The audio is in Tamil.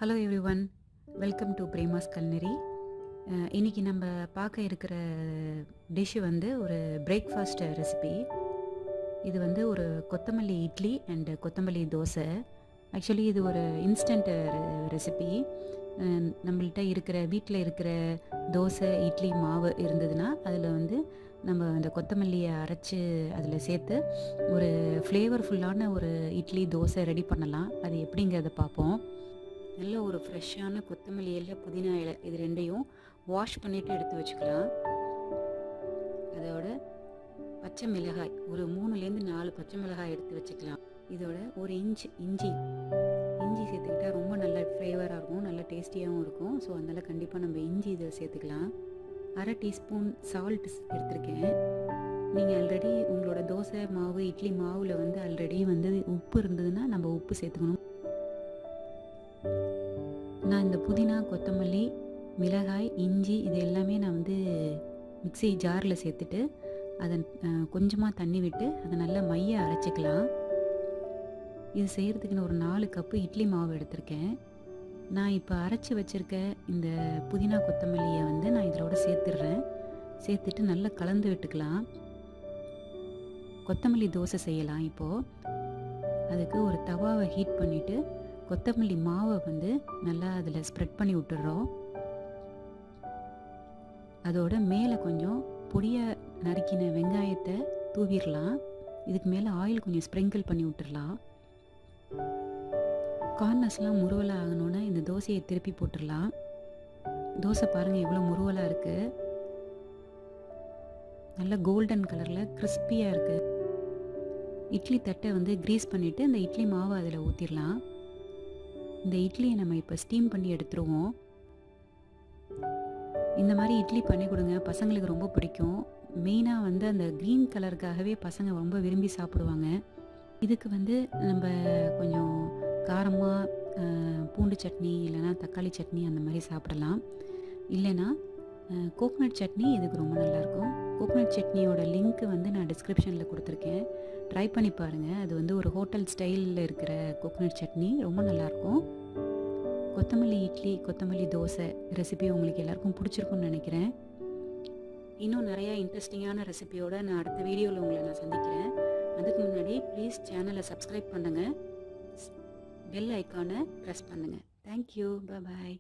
Hello everyone, welcome to Prema's Culinary. இன்றைக்கி நம்ம பார்க்க இருக்கிற டிஷ்ஷு வந்து ஒரு பிரேக்ஃபாஸ்ட் ரெசிபி. இது வந்து ஒரு கொத்தமல்லி இட்லி அண்டு கொத்தமல்லி தோசை. ஆக்சுவலி இது ஒரு இன்ஸ்டன்ட் ரெசிபி. நம்மள்கிட்ட வீட்டில் இருக்கிற தோசை இட்லி மாவு இருந்ததுன்னா அதில் வந்து நம்ம அந்த கொத்தமல்லியை அரைச்சி அதில் சேர்த்து ஒரு ஃப்ளேவர்ஃபுல்லான ஒரு இட்லி தோசை ரெடி பண்ணலாம். அது எப்படிங்கிறத பார்ப்போம். நல்ல ஒரு ஃப்ரெஷ்ஷான கொத்தமல்லி இலை, புதினா இலை, இது ரெண்டையும் வாஷ் பண்ணிவிட்டு எடுத்து வச்சுக்கலாம். அதோட பச்சை மிளகாய், ஒரு 3லேருந்து 4 பச்சை மிளகாய் எடுத்து வச்சுக்கலாம். இதோட ஒரு இஞ்சி சேர்த்துக்கிட்டா ரொம்ப நல்ல ஃப்ளேவராக இருக்கும், நல்ல டேஸ்டியாகவும் இருக்கும். ஸோ அதனால் கண்டிப்பாக நம்ம இஞ்சி இதில் சேர்த்துக்கலாம். 1/2 டீஸ்பூன் சால்ட் எடுத்திருக்கேன். நீங்கள் ஆல்ரெடி உங்களோட தோசை மாவு இட்லி மாவில் வந்து ஆல்ரெடி வந்து உப்பு இருந்ததுன்னா நம்ம உப்பு சேர்த்துக்கணும். நான் இந்த புதினா, கொத்தமல்லி, மிளகாய், இஞ்சி இது எல்லாமே நான் வந்து மிக்ஸி ஜாரில் சேர்த்துட்டு அதை கொஞ்சமாக தண்ணி விட்டு அதை நல்லா மைய அரைச்சிக்கலாம். இது செய்கிறதுக்குன்னு ஒரு 4 கப்பு இட்லி மாவு எடுத்திருக்கேன். நான் இப்போ அரைச்சி வச்சுருக்க இந்த புதினா கொத்தமல்லியை வந்து நான் இதோட சேர்த்துட்டு நல்லா கலந்து விட்டுக்கலாம். கொத்தமல்லி தோசை செய்யலாம். இப்போது அதுக்கு ஒரு தவாவை ஹீட் பண்ணிவிட்டு கொத்தமல்லி மாவை வந்து நல்லா அதில் ஸ்ப்ரெட் பண்ணி விட்டுடுறோம். அதோட மேலே கொஞ்சம் பொடியை நறுக்கின வெங்காயத்தை தூவிடலாம். இதுக்கு மேலே ஆயில் கொஞ்சம் ஸ்ப்ரிங்கிள் பண்ணி விட்டுடலாம். கார்னர்ஸ்லாம் முருவலாக ஆகணுன்னா இந்த தோசையை திருப்பி போட்டுடலாம். தோசை பாருங்கள் எவ்வளோ முருவலாக இருக்குது, நல்ல கோல்டன் கலரில் கிறிஸ்பியாக இருக்குது. இட்லி தட்டை வந்து க்ரீஸ் பண்ணிவிட்டு இந்த இட்லி மாவை அதில் ஊற்றிடலாம். இந்த இட்லியை நம்ம இப்போ ஸ்டீம் பண்ணி எடுத்துருவோம். இந்த மாதிரி இட்லி பண்ணி கொடுங்க, பசங்களுக்கு ரொம்ப பிடிக்கும். மெயினாக வந்து அந்த க்ரீன் கலருக்காகவே பசங்க ரொம்ப விரும்பி சாப்பிடுவாங்க. இதுக்கு வந்து நம்ம கொஞ்சம் காரமாக பூண்டு சட்னி இல்லைனா தக்காளி சட்னி அந்த மாதிரி சாப்பிடலாம். இல்லைன்னா கோகனட் சட்னி இதுக்கு ரொம்ப நல்லாயிருக்கும். கோகனட் சட்னியோட லிங்க்கு வந்து நான் டிஸ்கிரிப்ஷனில் கொடுத்துருக்கேன், ட்ரை பண்ணி பாருங்கள். அது வந்து ஒரு ஹோட்டல் ஸ்டைலில் இருக்கிற கோகனட் சட்னி ரொம்ப நல்லாயிருக்கும். கொத்தமல்லி இட்லி, கொத்தமல்லி தோசை ரெசிபி உங்களுக்கு எல்லாருக்கும் பிடிச்சிருக்குன்னு நினைக்கிறேன். இன்னும் நிறையா இன்ட்ரெஸ்டிங்கான ரெசிபியோடு நான் அடுத்த வீடியோவில் உங்களை நான் சந்திக்கிறேன். அதுக்கு முன்னாடி ப்ளீஸ் சேனலை சப்ஸ்கிரைப் பண்ணுங்கள், பெல் ஐக்கானை ப்ரெஸ் பண்ணுங்கள். தேங்க்யூ, பாய்.